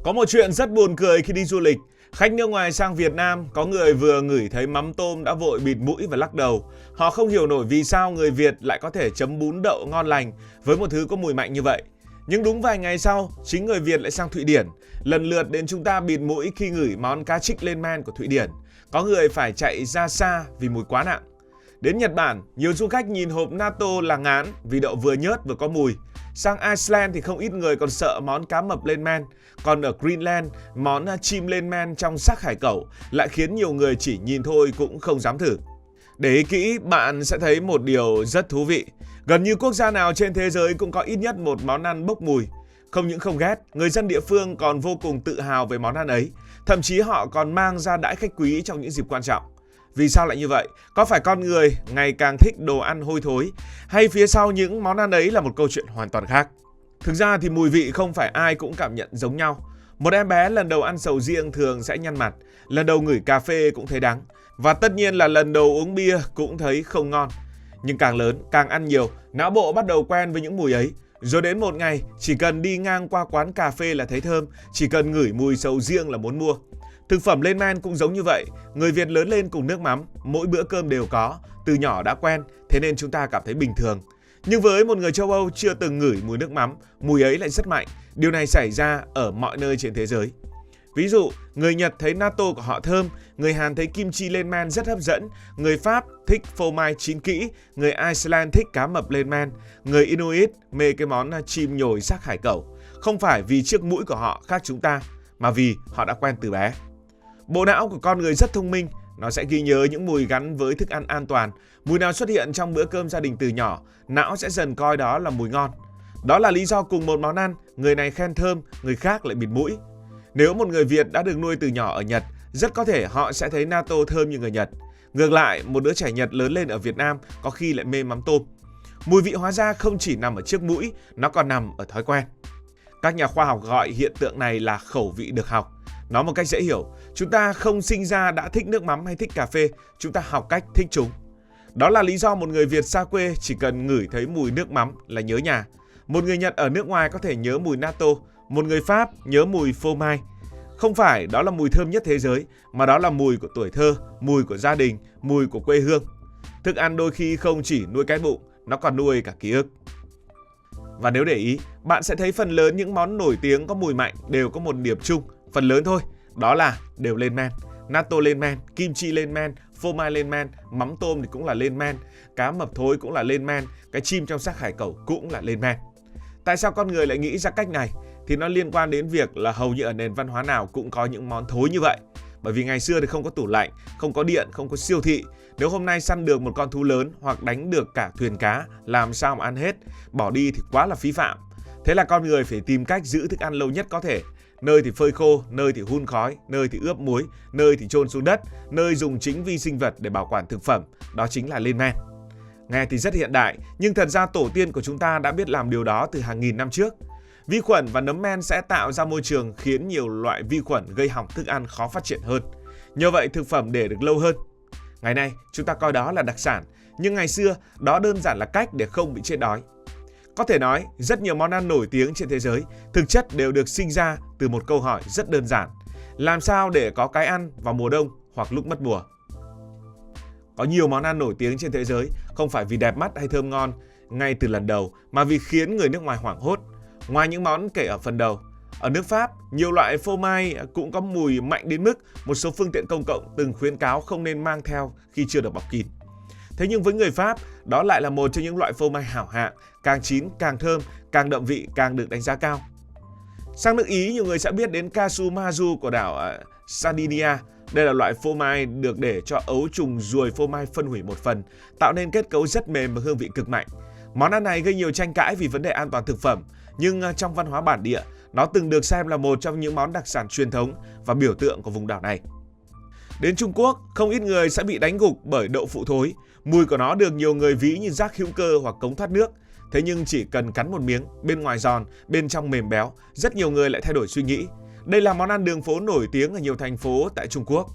Có một chuyện rất buồn cười khi đi du lịch. Khách nước ngoài sang Việt Nam, có người vừa ngửi thấy mắm tôm đã vội bịt mũi và lắc đầu. Họ không hiểu nổi vì sao người Việt lại có thể chấm bún đậu ngon lành với một thứ có mùi mạnh như vậy. Nhưng đúng vài ngày sau, chính người Việt lại sang Thụy Điển. Lần lượt đến chúng ta bịt mũi khi ngửi món cá trích lên men của Thụy Điển. Có người phải chạy ra xa vì mùi quá nặng. Đến Nhật Bản, nhiều du khách nhìn hộp natto là ngán vì đậu vừa nhớt vừa có mùi. Sang Iceland thì không ít người còn sợ món cá mập lên men. Còn ở Greenland, món chim lên men trong xác hải cẩu lại khiến nhiều người chỉ nhìn thôi cũng không dám thử. Để ý kỹ, bạn sẽ thấy một điều rất thú vị. Gần như quốc gia nào trên thế giới cũng có ít nhất một món ăn bốc mùi. Không những không ghét, người dân địa phương còn vô cùng tự hào về món ăn ấy. Thậm chí họ còn mang ra đãi khách quý trong những dịp quan trọng. Vì sao lại như vậy? Có phải con người ngày càng thích đồ ăn hôi thối? Hay phía sau những món ăn ấy là một câu chuyện hoàn toàn khác? Thực ra thì mùi vị không phải ai cũng cảm nhận giống nhau. Một em bé lần đầu ăn sầu riêng thường sẽ nhăn mặt, lần đầu ngửi cà phê cũng thấy đắng. Và tất nhiên là lần đầu uống bia cũng thấy không ngon. Nhưng càng lớn, càng ăn nhiều, não bộ bắt đầu quen với những mùi ấy. Rồi đến một ngày, chỉ cần đi ngang qua quán cà phê là thấy thơm, chỉ cần ngửi mùi sầu riêng là muốn mua. Thực phẩm lên men cũng giống như vậy, người Việt lớn lên cùng nước mắm, mỗi bữa cơm đều có, từ nhỏ đã quen, thế nên chúng ta cảm thấy bình thường. Nhưng với một người châu Âu chưa từng ngửi mùi nước mắm, mùi ấy lại rất mạnh, điều này xảy ra ở mọi nơi trên thế giới. Ví dụ, người Nhật thấy natto của họ thơm, người Hàn thấy kim chi lên men rất hấp dẫn, người Pháp thích phô mai chín kỹ, người Iceland thích cá mập lên men, người Inuit mê cái món chim nhồi xác hải cẩu. Không phải vì chiếc mũi của họ khác chúng ta, mà vì họ đã quen từ bé. Bộ não của con người rất thông minh, nó sẽ ghi nhớ những mùi gắn với thức ăn an toàn. Mùi nào xuất hiện trong bữa cơm gia đình từ nhỏ, não sẽ dần coi đó là mùi ngon. Đó là lý do cùng một món ăn, người này khen thơm, người khác lại bịt mũi. Nếu một người Việt đã được nuôi từ nhỏ ở Nhật, rất có thể họ sẽ thấy natto thơm như người Nhật. Ngược lại, một đứa trẻ Nhật lớn lên ở Việt Nam có khi lại mê mắm tôm. Mùi vị hóa ra không chỉ nằm ở chiếc mũi, nó còn nằm ở thói quen. Các nhà khoa học gọi hiện tượng này là khẩu vị được học. Nói một cách dễ hiểu, chúng ta không sinh ra đã thích nước mắm hay thích cà phê, chúng ta học cách thích chúng. Đó là lý do một người Việt xa quê chỉ cần ngửi thấy mùi nước mắm là nhớ nhà. Một người Nhật ở nước ngoài có thể nhớ mùi natto, một người Pháp nhớ mùi phô mai. Không phải đó là mùi thơm nhất thế giới, mà đó là mùi của tuổi thơ, mùi của gia đình, mùi của quê hương. Thức ăn đôi khi không chỉ nuôi cái bụng, nó còn nuôi cả ký ức. Và nếu để ý, bạn sẽ thấy phần lớn những món nổi tiếng có mùi mạnh đều có một điểm chung, phần lớn thôi, đó là đều lên men. Natto lên men, kim chi lên men, phô mai lên men, mắm tôm thì cũng là lên men, cá mập thối cũng là lên men, cái chim trong xác hải cẩu cũng là lên men. Tại sao con người lại nghĩ ra cách này? Thì nó liên quan đến việc là hầu như ở nền văn hóa nào cũng có những món thối như vậy. Bởi vì ngày xưa thì không có tủ lạnh, không có điện, không có siêu thị. Nếu hôm nay săn được một con thú lớn hoặc đánh được cả thuyền cá, làm sao mà ăn hết, bỏ đi thì quá là phí phạm. Thế là con người phải tìm cách giữ thức ăn lâu nhất có thể. Nơi thì phơi khô, nơi thì hun khói, nơi thì ướp muối, nơi thì chôn xuống đất, nơi dùng chính vi sinh vật để bảo quản thực phẩm, đó chính là lên men. Nghe thì rất hiện đại, nhưng thật ra tổ tiên của chúng ta đã biết làm điều đó từ hàng nghìn năm trước. Vi khuẩn và nấm men sẽ tạo ra môi trường khiến nhiều loại vi khuẩn gây hỏng thức ăn khó phát triển hơn. Nhờ vậy thực phẩm để được lâu hơn. Ngày nay chúng ta coi đó là đặc sản, nhưng ngày xưa đó đơn giản là cách để không bị chết đói. Có thể nói, rất nhiều món ăn nổi tiếng trên thế giới thực chất đều được sinh ra từ một câu hỏi rất đơn giản. Làm sao để có cái ăn vào mùa đông hoặc lúc mất mùa? Có nhiều món ăn nổi tiếng trên thế giới không phải vì đẹp mắt hay thơm ngon ngay từ lần đầu, mà vì khiến người nước ngoài hoảng hốt. Ngoài những món kể ở phần đầu, ở nước Pháp, nhiều loại phô mai cũng có mùi mạnh đến mức một số phương tiện công cộng từng khuyến cáo không nên mang theo khi chưa được bọc kín. Thế nhưng với người Pháp, đó lại là một trong những loại phô mai hảo hạng, càng chín càng thơm, càng đậm vị càng được đánh giá cao. Sang nước Ý, nhiều người sẽ biết đến casu marzu của đảo Sardinia. Đây là loại phô mai được để cho ấu trùng ruồi phô mai phân hủy một phần, tạo nên kết cấu rất mềm và hương vị cực mạnh. Món ăn này gây nhiều tranh cãi vì vấn đề an toàn thực phẩm, nhưng trong văn hóa bản địa, nó từng được xem là một trong những món đặc sản truyền thống và biểu tượng của vùng đảo này. Đến Trung Quốc, không ít người sẽ bị đánh gục bởi đậu phụ thối. Mùi của nó được nhiều người ví như rác hữu cơ hoặc cống thoát nước. Thế nhưng chỉ cần cắn một miếng, bên ngoài giòn, bên trong mềm béo, rất nhiều người lại thay đổi suy nghĩ. Đây là món ăn đường phố nổi tiếng ở nhiều thành phố tại Trung Quốc.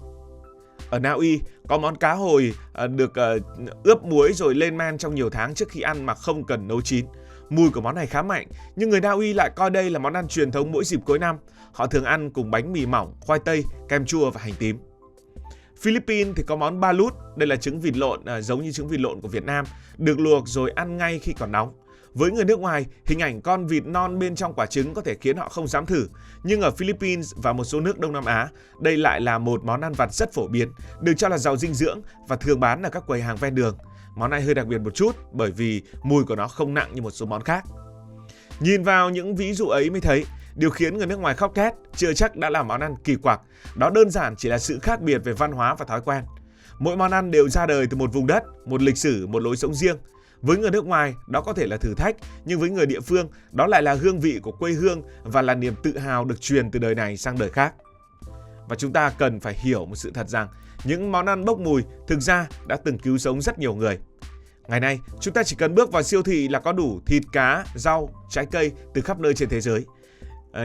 Ở Na Uy, có món cá hồi được ướp muối rồi lên men trong nhiều tháng trước khi ăn mà không cần nấu chín. Mùi của món này khá mạnh, nhưng người Na Uy lại coi đây là món ăn truyền thống mỗi dịp cuối năm. họ thường ăn cùng bánh mì mỏng, khoai tây, kem chua và hành tím. Philippines thì có món balut, đây là trứng vịt lộn giống như trứng vịt lộn của Việt Nam, được luộc rồi ăn ngay khi còn nóng. Với người nước ngoài, hình ảnh con vịt non bên trong quả trứng có thể khiến họ không dám thử. Nhưng ở Philippines và một số nước Đông Nam Á, đây lại là một món ăn vặt rất phổ biến, được cho là giàu dinh dưỡng và thường bán ở các quầy hàng ven đường. Món này hơi đặc biệt một chút bởi vì mùi của nó không nặng như một số món khác. Nhìn vào những ví dụ ấy mới thấy, điều khiến người nước ngoài khóc thét chưa chắc đã là món ăn kỳ quặc. Đó đơn giản chỉ là sự khác biệt về văn hóa và thói quen. Mỗi món ăn đều ra đời từ một vùng đất, một lịch sử, một lối sống riêng. Với người nước ngoài, đó có thể là thử thách, nhưng với người địa phương, đó lại là hương vị của quê hương và là niềm tự hào được truyền từ đời này sang đời khác. Và chúng ta cần phải hiểu một sự thật rằng, những món ăn bốc mùi thực ra đã từng cứu sống rất nhiều người. Ngày nay, chúng ta chỉ cần bước vào siêu thị là có đủ thịt, cá, rau, trái cây từ khắp nơi trên thế giới.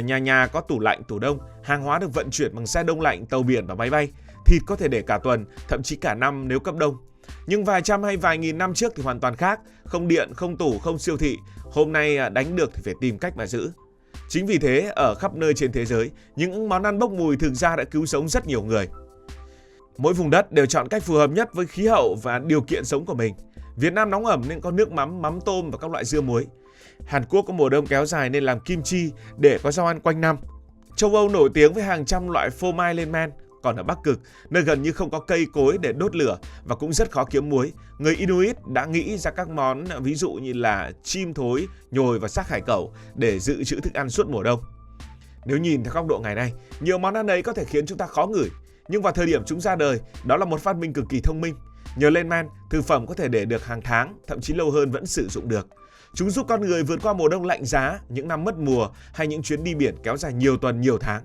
Nhà nhà có tủ lạnh, tủ đông, hàng hóa được vận chuyển bằng xe đông lạnh, tàu biển và máy bay. Thịt có thể để cả tuần, thậm chí cả năm nếu cấp đông. Nhưng vài trăm hay vài nghìn năm trước thì hoàn toàn khác, không điện, không tủ, không siêu thị. Hôm nay đánh được thì phải tìm cách mà giữ. Chính vì thế, ở khắp nơi trên thế giới, những món ăn bốc mùi thực ra đã cứu sống rất nhiều người. Mỗi vùng đất đều chọn cách phù hợp nhất với khí hậu và điều kiện sống của mình. Việt Nam nóng ẩm nên có nước mắm, mắm tôm và các loại dưa muối. Hàn Quốc có mùa đông kéo dài nên làm kim chi để có rau ăn quanh năm. Châu Âu nổi tiếng với hàng trăm loại phô mai lên men. Còn ở Bắc Cực, nơi gần như không có cây cối để đốt lửa và cũng rất khó kiếm muối, người Inuit đã nghĩ ra các món ví dụ như là chim thối, nhồi và xác hải cẩu để dự trữ thức ăn suốt mùa đông. Nếu nhìn theo góc độ ngày nay, nhiều món ăn ấy có thể khiến chúng ta khó ngửi, nhưng vào thời điểm chúng ra đời, đó là một phát minh cực kỳ thông minh. Nhờ lên men, thực phẩm có thể để được hàng tháng, thậm chí lâu hơn vẫn sử dụng được. Chúng giúp con người vượt qua mùa đông lạnh giá, những năm mất mùa hay những chuyến đi biển kéo dài nhiều tuần, nhiều tháng.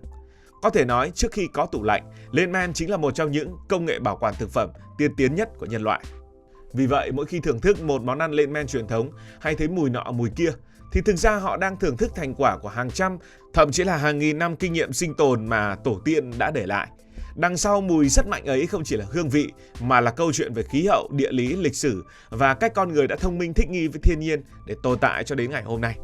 Có thể nói trước khi có tủ lạnh, lên men chính là một trong những công nghệ bảo quản thực phẩm tiên tiến nhất của nhân loại. Vì vậy, mỗi khi thưởng thức một món ăn lên men truyền thống hay thấy mùi nọ mùi kia, thì thực ra họ đang thưởng thức thành quả của hàng trăm, thậm chí là hàng nghìn năm kinh nghiệm sinh tồn mà tổ tiên đã để lại. Đằng sau mùi rất mạnh ấy không chỉ là hương vị, mà là câu chuyện về khí hậu, địa lý, lịch sử và cách con người đã thông minh thích nghi với thiên nhiên để tồn tại cho đến ngày hôm nay.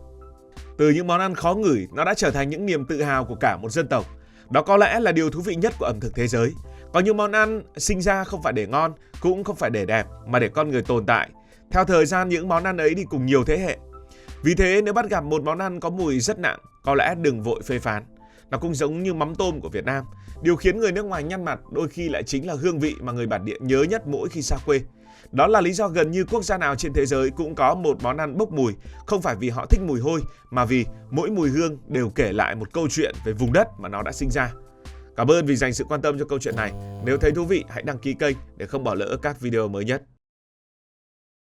Từ những món ăn khó ngửi, nó đã trở thành những niềm tự hào của cả một dân tộc. Đó có lẽ là điều thú vị nhất của ẩm thực thế giới. Có những món ăn sinh ra không phải để ngon, cũng không phải để đẹp, mà để con người tồn tại. Theo thời gian, những món ăn ấy đi cùng nhiều thế hệ. Vì thế, nếu bắt gặp một món ăn có mùi rất nặng, có lẽ đừng vội phê phán. Nó cũng giống như mắm tôm của Việt Nam. Điều khiến người nước ngoài nhăn mặt đôi khi lại chính là hương vị mà người bản địa nhớ nhất mỗi khi xa quê. Đó là lý do gần như quốc gia nào trên thế giới cũng có một món ăn bốc mùi, không phải vì họ thích mùi hôi, mà vì mỗi mùi hương đều kể lại một câu chuyện về vùng đất mà nó đã sinh ra. Cảm ơn vì dành sự quan tâm cho câu chuyện này. Nếu thấy thú vị, hãy đăng ký kênh để không bỏ lỡ các video mới nhất.